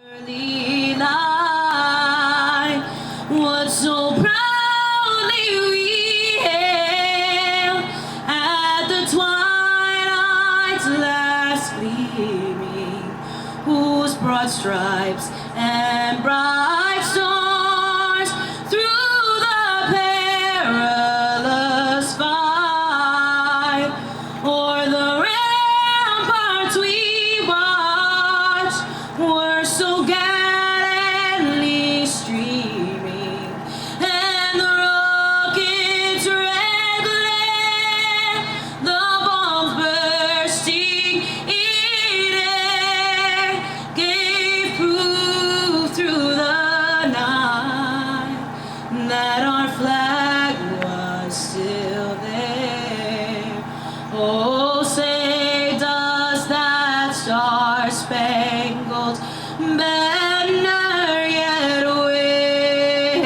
Early light was so proudly we hailed at the twilight's last gleaming, whose broad stripes and bright stars through the perilous fight o'er the ramparts we watched were so gallantly streaming, and the rocket's red glare, the bombs bursting in air, gave proof through the night that our flag was still there. Oh, say does that star-spangled banner yet wave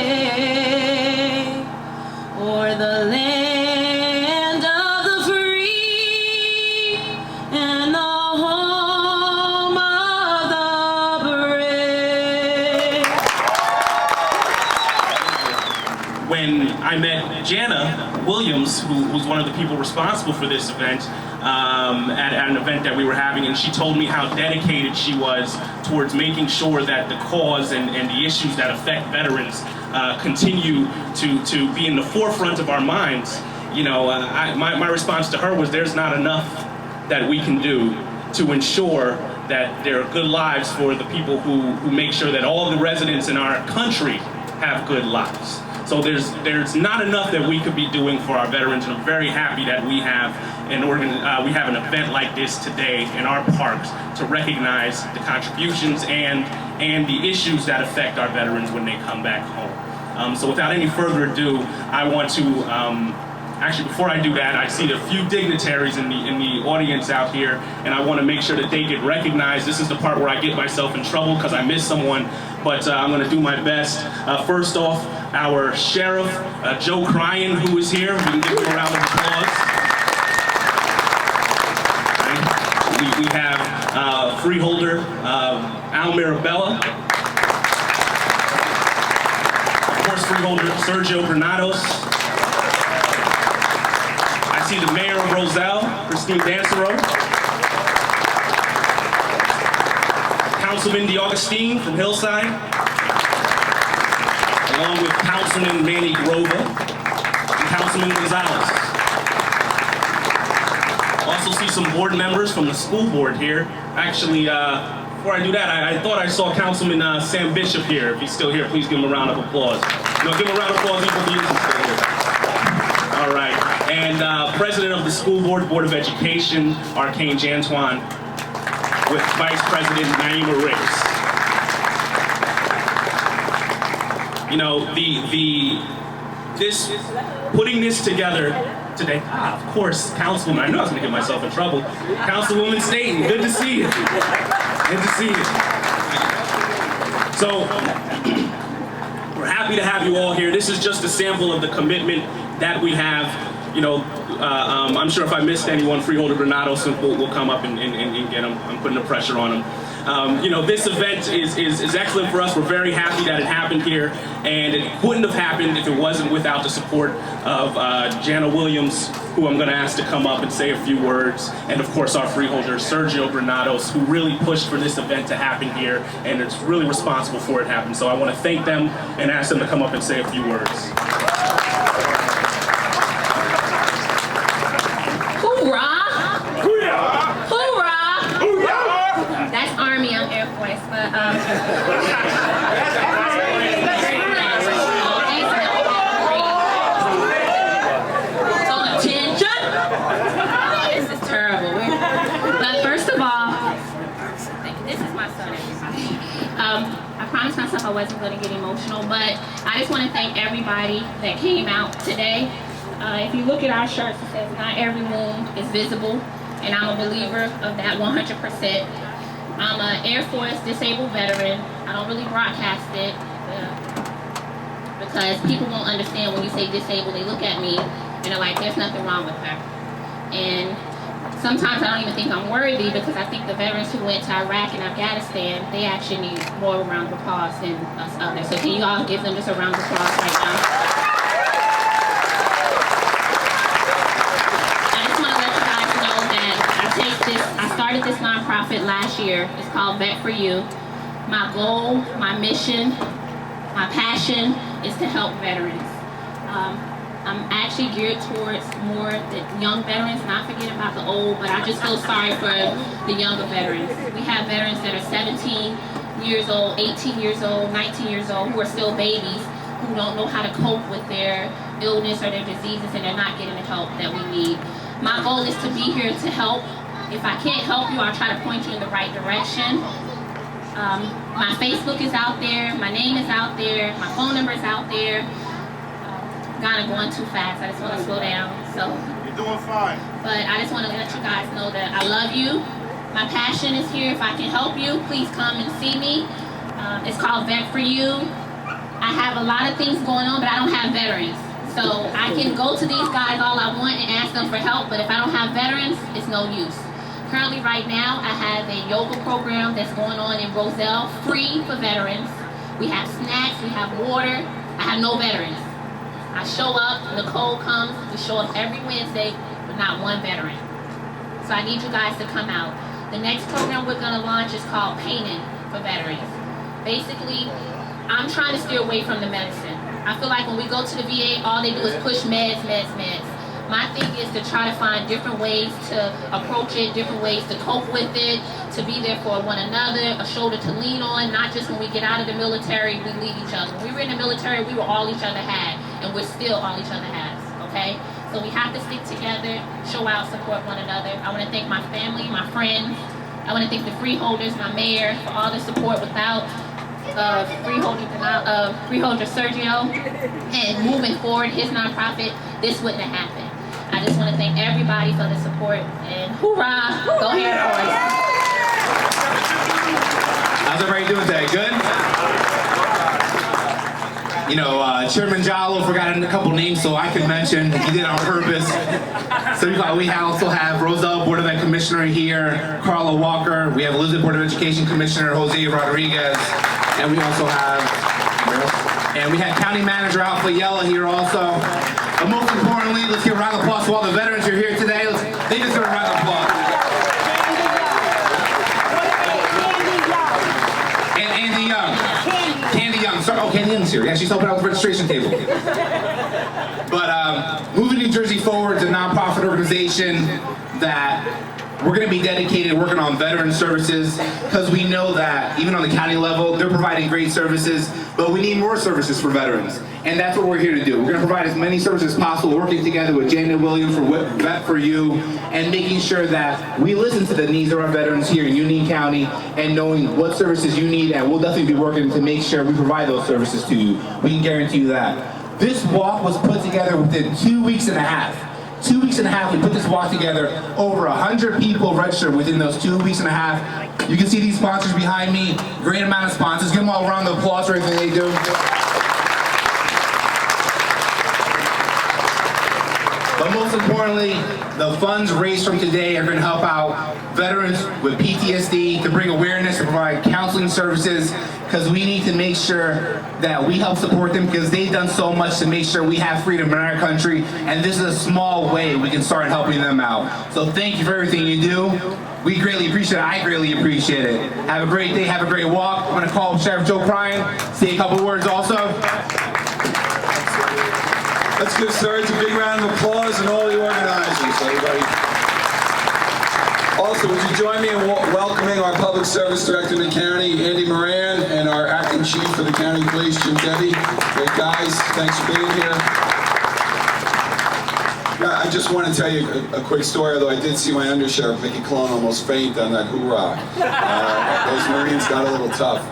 o'er the land of the free and the home of the brave? When I met Jana Williams, who was one of the people responsible for this event, at an event that we were having, and she told me how dedicated she was towards making sure that the cause and the issues that affect veterans continue to be in the forefront of our minds. You know, my response to her was, there's not enough that we can do to ensure that there are good lives for the people who make sure that all the residents in our country have good lives. So there's not enough that we could be doing for our veterans, and I'm very happy that we have an event like this today in our parks to recognize the contributions and the issues that affect our veterans when they come back home. So without any further ado, I want to actually, before I do that, I see a few dignitaries in the audience out here, and I want to make sure that they get recognized. This is the part where I get myself in trouble because I miss someone, but I'm going to do my best. First off, our sheriff, Joe Cryan, who is here. We can give him a round of applause. We have freeholder Al Mirabella. Of course, freeholder Sergio Granados. I see the mayor of Roselle, Christine Dancero. Councilman DeAugustine from Hillside, along with Councilman Manny Grover and Councilman Gonzalez. Also see some board members from the school board here. Actually, before I do that, I thought I saw Councilman Sam Bishop here. If he's still here, please give him a round of applause. No, give him a round of applause even if he isn't still here. All right, and President of the School Board, Board of Education, Arcane Jantuan, with Vice President Naima Riggs. You know, putting this together today, of course, Councilwoman, I knew I was gonna get myself in trouble. Councilwoman Staten, good to see you. Good to see you. So, we're happy to have you all here. This is just a sample of the commitment that we have. You know, I'm sure if I missed anyone, Freeholder Granados will come up and get them. I'm putting the pressure on them. You know, this event is excellent for us. We're very happy that it happened here, and it wouldn't have happened if it wasn't without the support of Jana Williams, who I'm going to ask to come up and say a few words, and of course our freeholder Sergio Granados, who really pushed for this event to happen here, and it's really responsible for it happening. So I want to thank them and ask them to come up and say a few words. But so attention. This is terrible. But first of all, this is my son, everybody. I promised myself I wasn't going to get emotional, but I just want to thank everybody that came out today. If you look at our shirts, it says not every wound is visible, and I'm a believer of that 100%. I'm an Air Force disabled veteran. I don't really broadcast it because people won't understand when you say disabled. They look at me and they're like, there's nothing wrong with her. And sometimes I don't even think I'm worthy, because I think the veterans who went to Iraq and Afghanistan, they actually need more round of applause than us others. So can you all give them just a round of applause right now? I just want to let you guys know that I started this nonprofit last year. It's called Vet for You. My goal, my mission, my passion is to help veterans. I'm actually geared towards more the young veterans, not forgetting about the old, but I just feel sorry for the younger veterans. We have veterans that are 17 years old, 18 years old, 19 years old, who are still babies, who don't know how to cope with their illness or their diseases, and they're not getting the help that we need. My goal is to be here to help. If I can't help you, I'll try to point you in the right direction. My Facebook is out there, my name is out there, my phone number is out there. Kind of going too fast. I just want to slow down. So you're doing fine. But I just want to let you guys know that I love you. My passion is here. If I can help you, please come and see me. It's called Vet for You. I have a lot of things going on, but I don't have veterans. So I can go to these guys all I want and ask them for help, but if I don't have veterans, it's no use. Currently, right now, I have a yoga program that's going on in Roselle, free for veterans. We have snacks, we have water. I have no veterans. I show up, Nicole comes, we show up every Wednesday with not one veteran. So I need you guys to come out. The next program we're gonna launch is called Painting for Veterans. Basically, I'm trying to steer away from the medicine. I feel like when we go to the VA, all they do is push meds, meds, meds. My thing is to try to find different ways to approach it, different ways to cope with it, to be there for one another, a shoulder to lean on, not just when we get out of the military, we leave each other. When we were in the military, we were all each other had, and we're still all each other has, okay? So we have to stick together, show out, support one another. I want to thank my family, my friends. I want to thank the freeholders, my mayor, for all the support. Without freeholder Sergio, and moving forward, his nonprofit, this wouldn't have happened. I just want to thank everybody for the support, and hoorah, go ahead, boys. How's everybody doing today? Good? You know, Chairman Jallo forgot a couple names, so I can mention. He did it on purpose. So we also have Roselle Board of Ed Commissioner here, Carla Walker. We have Elizabeth Board of Education Commissioner, Jose Rodriguez. And we also have, we have County Manager Alpha Yella here also. But most importantly, let's give a round of applause to all the veterans who are here today. They deserve a round of applause. And Andy Young. Candy Young. Sorry, Candy Young's here. Yeah, she's helping out with the registration table. But moving New Jersey Forward is a nonprofit organization that we're going to be dedicated working on veteran services, because we know that even on the county level, they're providing great services, but we need more services for veterans. And that's what we're here to do. We're going to provide as many services as possible, working together with Janet Williams for Vet for You, and making sure that we listen to the needs of our veterans here in Union County, and knowing what services you need, and we'll definitely be working to make sure we provide those services to you. We can guarantee you that. This walk was put together within 2 weeks and a half. 2 weeks and a half, we put this walk together. Over 100 people registered within those 2 weeks and a half. You can see these sponsors behind me. Great amount of sponsors. Give them all a round of applause for everything they do. But most importantly, the funds raised from today are going to help out veterans with PTSD, to bring awareness, to provide counseling services, because we need to make sure that we help support them, because they've done so much to make sure we have freedom in our country, and this is a small way we can start helping them out. So thank you for everything you do. We greatly appreciate it. I greatly appreciate it. Have a great day. Have a great walk. I'm going to call Sheriff Joe Prine, say a couple words also. Let's give Serge a big round of applause and all the organizers, everybody. Also, would you join me in welcoming our Public Service Director in the county, Andy Moran, and our Acting Chief for the County Police, Jim Debbie. Great guys, thanks for being here. I just want to tell you a quick story, although I did see my undersheriff, Mickey Cologne, almost faint on that hoorah. Those Marines got a little tough.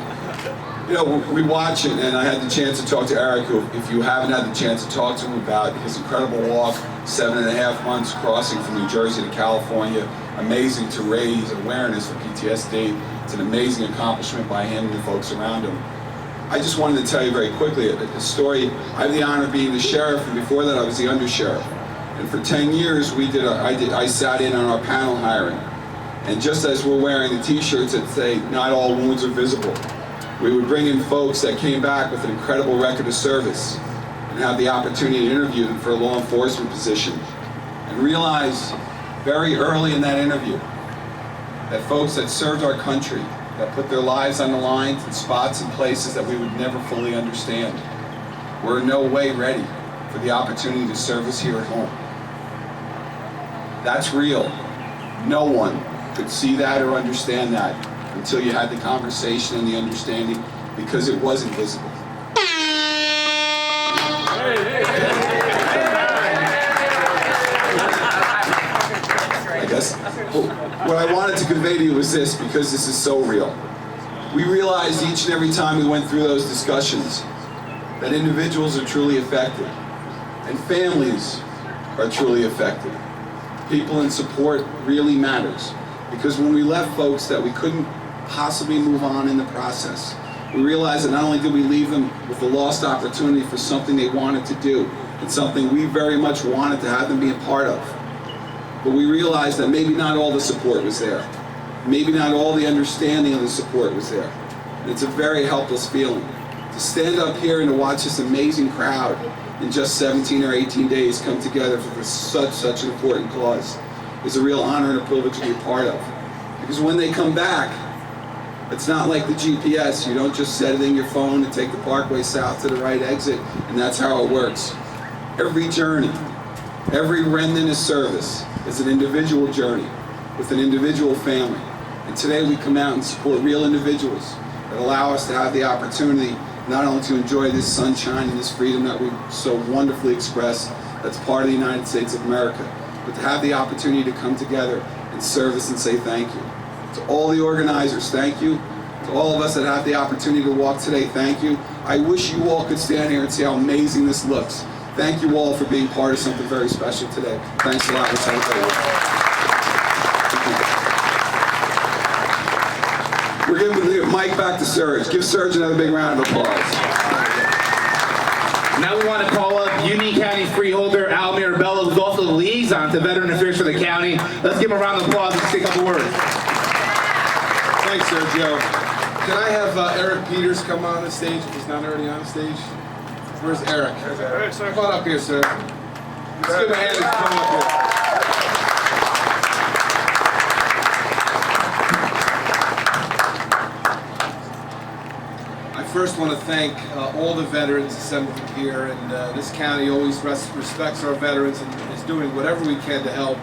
You know, we watch it, and I had the chance to talk to Eric, who, if you haven't had the chance to talk to him about his incredible walk, 7.5 months crossing from New Jersey to California, amazing to raise awareness for PTSD. It's an amazing accomplishment by him and the folks around him. I just wanted to tell you very quickly a story. I have the honor of being the sheriff, and before that I was the undersheriff. And for 10 years, I sat in on our panel hiring. And just as we're wearing the t-shirts that say, "Not all wounds are visible," we would bring in folks that came back with an incredible record of service and have the opportunity to interview them for a law enforcement position. And realize very early in that interview that folks that served our country, that put their lives on the line in spots and places that we would never fully understand, were in no way ready for the opportunity to service here at home. That's real. No one could see that or understand that until you had the conversation and the understanding, because it wasn't visible. I guess what I wanted to convey to you was this, because this is so real. We realized each and every time we went through those discussions that individuals are truly affected and families are truly affected. People in support really matters, because when we left folks that we couldn't possibly move on in the process, we realized that not only did we leave them with a lost opportunity for something they wanted to do and something we very much wanted to have them be a part of, but we realized that maybe not all the support was there. Maybe not all the understanding of the support was there. And it's a very helpless feeling. To stand up here and to watch this amazing crowd in just 17 or 18 days come together for such an important cause is a real honor and a privilege to be a part of. Because when they come back, it's not like the GPS. You don't just set it in your phone and take the Parkway South to the right exit, and that's how it works. Every journey, every remnant of service is an individual journey with an individual family. And today we come out and support real individuals that allow us to have the opportunity not only to enjoy this sunshine and this freedom that we so wonderfully express, that's part of the United States of America, but to have the opportunity to come together and service and say thank you. To all the organizers, thank you. To all of us that have the opportunity to walk today, thank you. I wish you all could stand here and see how amazing this looks. Thank you all for being part of something very special today. Thanks a lot for celebrating. We're giving the mic back to Serge. Give Serge another big round of applause. Now we want to call up Union County Freeholder Al Mirabella, who's also the liaison to Veteran Affairs for the county. Let's give him a round of applause and say a couple words. Thanks, Sergio. Can I have Eric Peters come on the stage if he's not already on the stage? Where's Eric? Come on up here, sir. Let's give him a hand and come up here. I first want to thank all the veterans assembled here, and this county always respects our veterans and is doing whatever we can to help.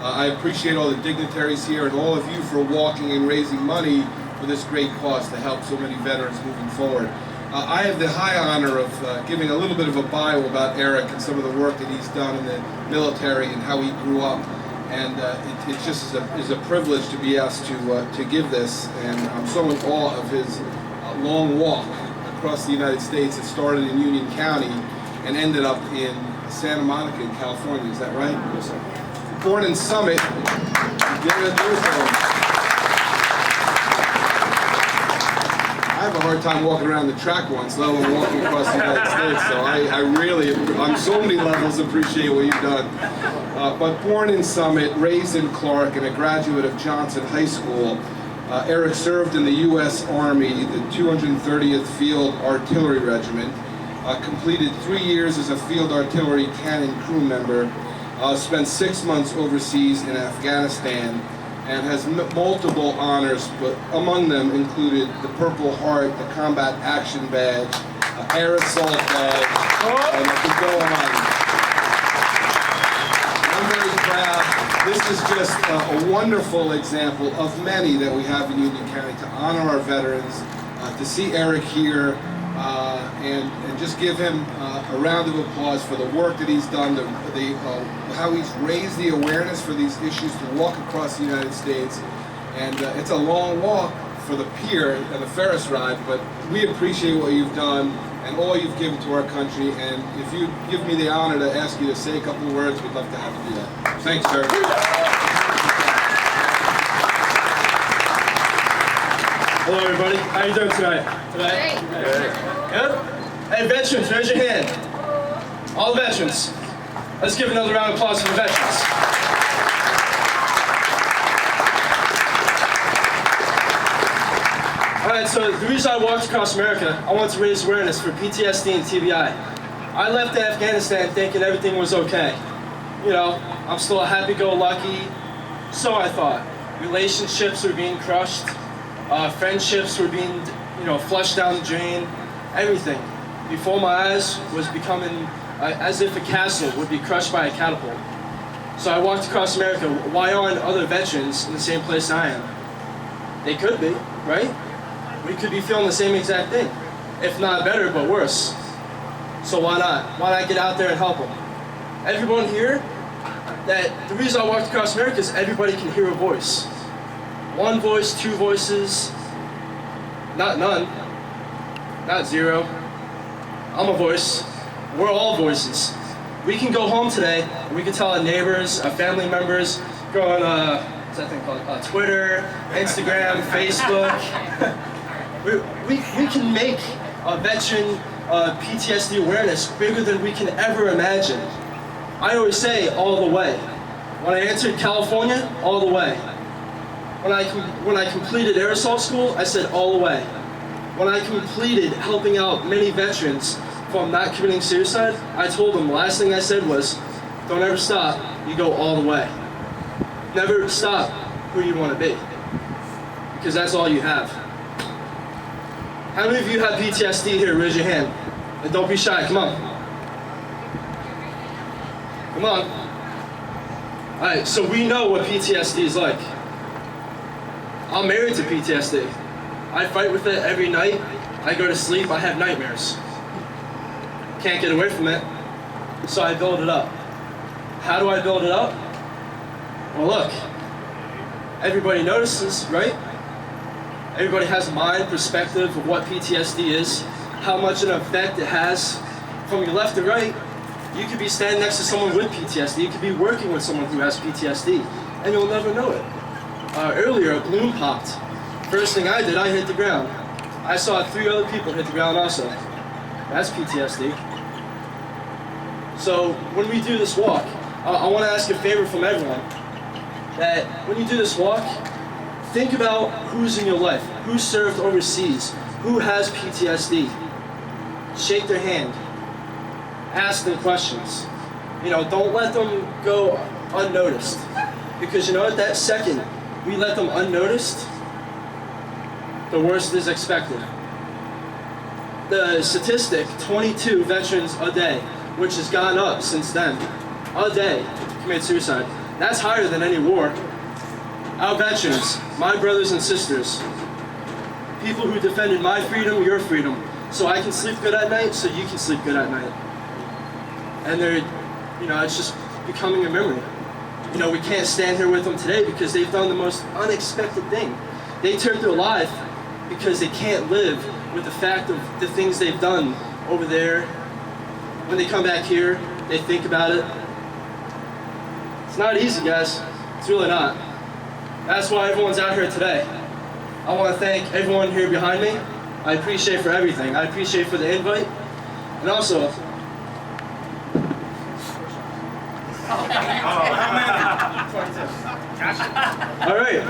I appreciate all the dignitaries here and all of you for walking and raising money for this great cause to help so many veterans moving forward. I have the high honor of giving a little bit of a bio about Eric and some of the work that he's done in the military and how he grew up. And it just is a privilege to be asked to give this. And I'm so in awe of his long walk across the United States. It started in Union County and ended up in Santa Monica in California. Is that right? Yes, sir. Born in Summit, I have a hard time walking around the track once, let alone walking across the United States, so I really, on so many levels, appreciate what you've done. But born in Summit, raised in Clark, and a graduate of Johnson High School, Eric served in the U.S. Army, the 230th Field Artillery Regiment, completed 3 years as a Field Artillery Cannon crew member, spent 6 months overseas in Afghanistan, and has multiple honors, but among them included the Purple Heart, the Combat Action Badge, Air Assault Badge, and I could go on. I'm very proud. This is just a wonderful example of many that we have in Union County to honor our veterans, to see Eric here, and just give him a round of applause for the work that he's done, how he's raised the awareness for these issues to walk across the United States. And it's a long walk for the pier and the Ferris ride, but we appreciate what you've done and all you've given to our country. And if you give me the honor to ask you to say a couple of words, we'd love to have you do that. Thanks, sir. Hello, everybody. How you doing tonight? Good? Hey, veterans, raise your hand. All the veterans. Let's give another round of applause for the veterans. All right, so the reason I walked across America, I wanted to raise awareness for PTSD and TBI. I left Afghanistan thinking everything was okay. You know, I'm still a happy-go-lucky, so I thought. Relationships were being crushed, friendships were being, flushed down the drain, everything. Before my eyes was becoming as if a castle would be crushed by a catapult. So I walked across America. Why aren't other veterans in the same place I am? They could be, right? We could be feeling the same exact thing, if not better, but worse. So why not? Why not get out there and help them? Everyone here, the reason I walked across America is everybody can hear a voice. One voice, two voices, not none, not zero. I'm a voice. We're all voices. We can go home today and we can tell our neighbors, our family members, go on, what's that thing called? Twitter, Instagram, Facebook. We can make a veteran PTSD awareness bigger than we can ever imagine. I always say all the way. When I entered California, all the way. When I completed aerosol school, I said all the way. When I completed helping out many veterans from not committing suicide, I told them the last thing I said was, don't ever stop, you go all the way. Never stop who you want to be, because that's all you have. How many of you have PTSD here? Raise your hand. And don't be shy, come on. Come on. All right, so we know what PTSD is like. I'm married to PTSD. I fight with it every night. I go to sleep, I have nightmares. Can't get away from it, so I build it up. How do I build it up? Well, look, everybody notices, right? Everybody has a mind perspective of what PTSD is, how much an effect it has from your left to right. You could be standing next to someone with PTSD, you could be working with someone who has PTSD, and you'll never know it. Earlier, a balloon popped. First thing I did, I hit the ground. I saw 3 other people hit the ground also. That's PTSD. So when we do this walk, I want to ask a favor from everyone, that when you do this walk, think about who's in your life, who served overseas, who has PTSD. Shake their hand. Ask them questions. Don't let them go unnoticed. Because at that second, we let them unnoticed, the worst is expected. The statistic, 22 veterans a day, which has gone up since then, a day, commit suicide. That's higher than any war. Our veterans, my brothers and sisters, people who defended my freedom, your freedom, so I can sleep good at night, so you can sleep good at night. And it's just becoming a memory. We can't stand here with them today because they've done the most unexpected thing. They turned their life because they can't live with the fact of the things they've done over there. When they come back here, they think about it. It's not easy, guys. It's really not. That's why everyone's out here today. I want to thank everyone here behind me. I appreciate for everything. I appreciate for the invite. And also, all right.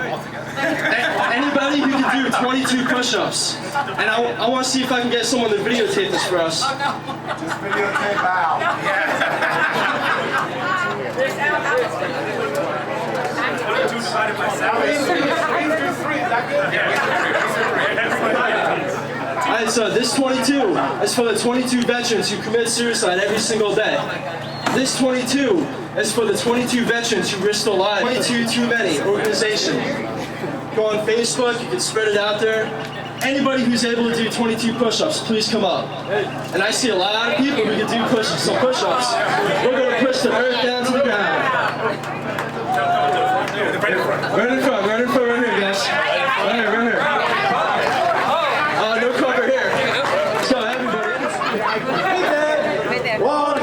Anybody who can do 22 push-ups, and I want to see if I can get someone to videotape this for us. Just videotape out. Alright, so this 22 is for the 22 veterans who commit suicide every single day. This 22 is for the 22 veterans who risked their lives. 22 Too Many organization. Go on Facebook, you can spread it out there. Anybody who's able to do 22 push-ups, please come up. And I see a lot of people who can do some push-ups. We're going to push the earth down to the ground. Right in front, right here, guys. Right here. No cover here. Let's go, everybody. Right there. One.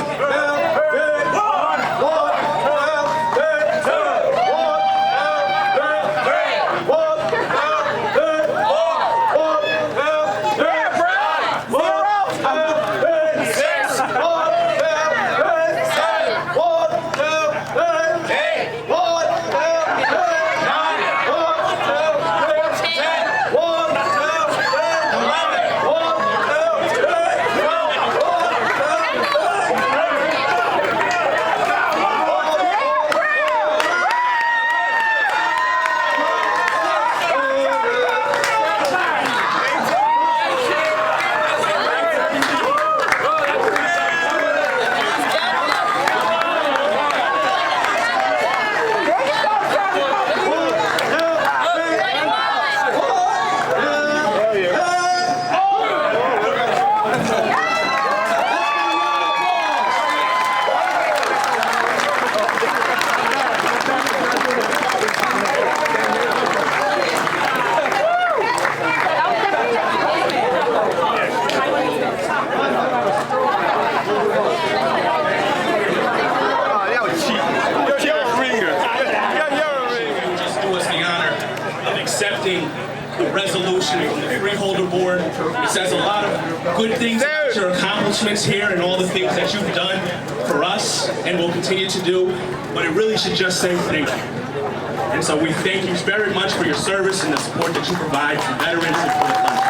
a resolution from the Freeholder Board. It says a lot of good things about your accomplishments here and all the things that you've done for us and will continue to do, but it really should just say thank you. And so we thank you very much for your service and the support that you provide for veterans and for the country.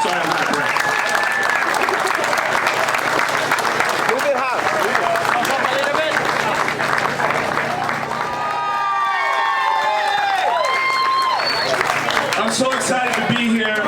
Sorry, I'm not correct. I'm so excited to be here.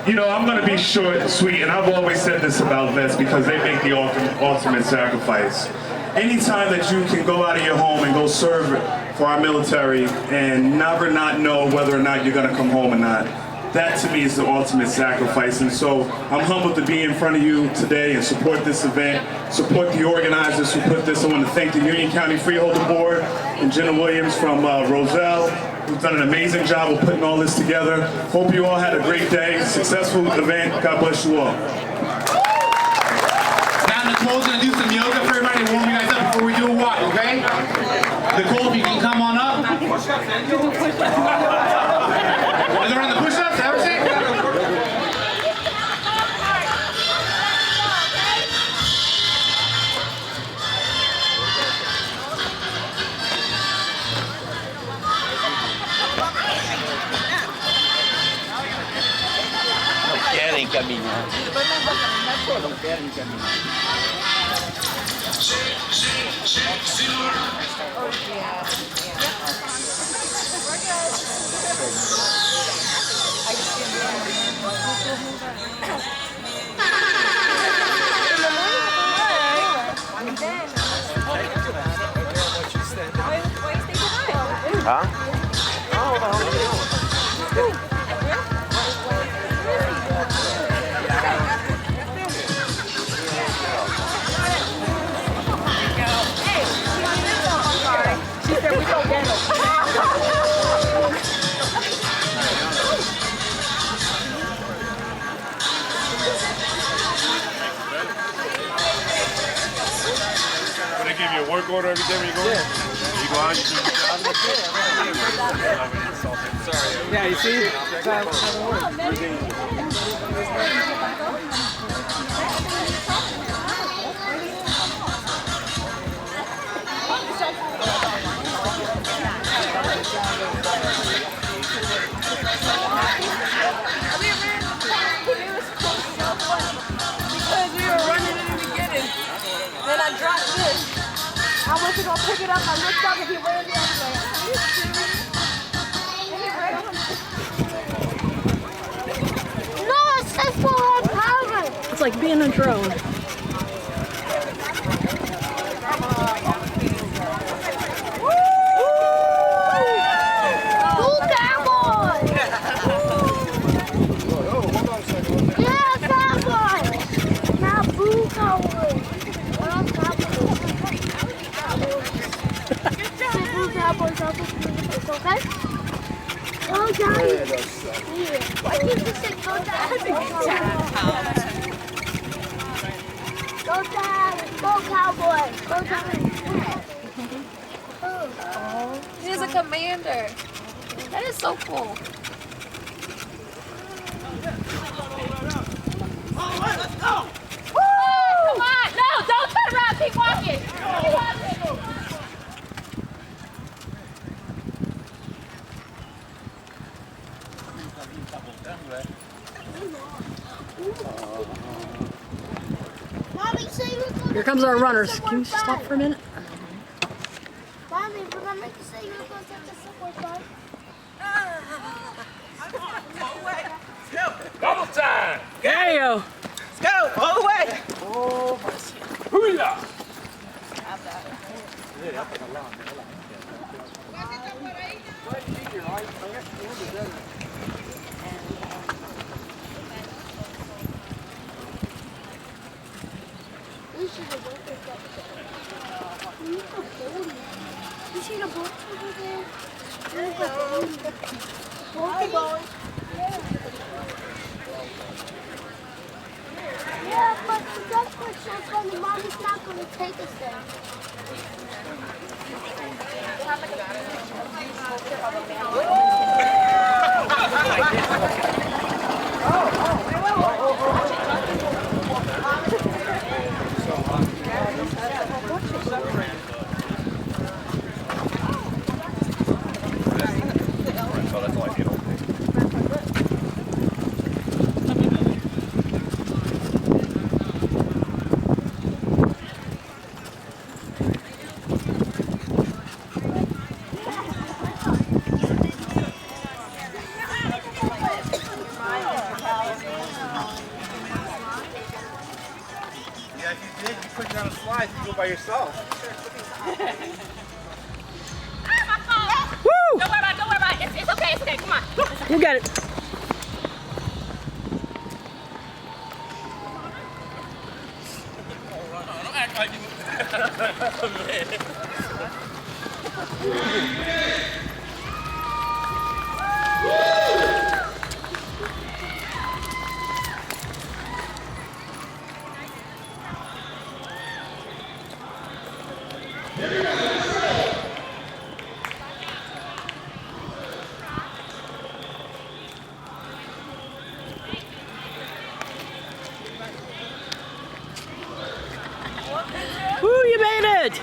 You know, I'm going to be short and sweet, and I've always said this about vets because they make the ultimate sacrifice. Anytime that you can go out of your home and go serve for our military and never not know whether or not you're going to come home or not, that to me is the ultimate sacrifice. And so I'm humbled to be in front of you today and support this event, support the organizers who put this. I want to thank the Union County Freeholder Board and Jenna Williams from Roselle, who's done an amazing job of putting all this together. Hope you all had a great day, successful event. God bless you all. Now Nicole's gonna do some yoga for everybody to warm you guys up before we do a walk, okay? Nicole, if you can come on up. Are they on the push-ups? Everything? Querem caminhar. Não querem caminhar. Huh? They give you a work order every day when you go in? You go out, you do the job? Yeah, you see? Because we were running in the beginning. Then I dropped this. I went to go pick it up. I looked up and he ran the other way. Are you serious? And he ran on No, it says full power. It's like being a drone. Okay? Go Giants! Why did you say go Giants? Go Giants! Go Cowboys! Go Giants! Oh. He's a commander. That is so cool. Let's go! Woo! Come on! No! Don't turn around! Keep walking! Keep walking! Here comes our runners. Can you stop for a minute? Mommy, remember to say you were going to take the subway fight? Double time! There you go. Let's go! All the way! Oh, hoo-yah! You see the boat over there? There's the boat. Yeah, but the golf course so funny. Mommy's not going to take us there. Do it by yourself. Woo! Don't worry about it. It's okay, come on. You got it. Don't act like Woo, you made it!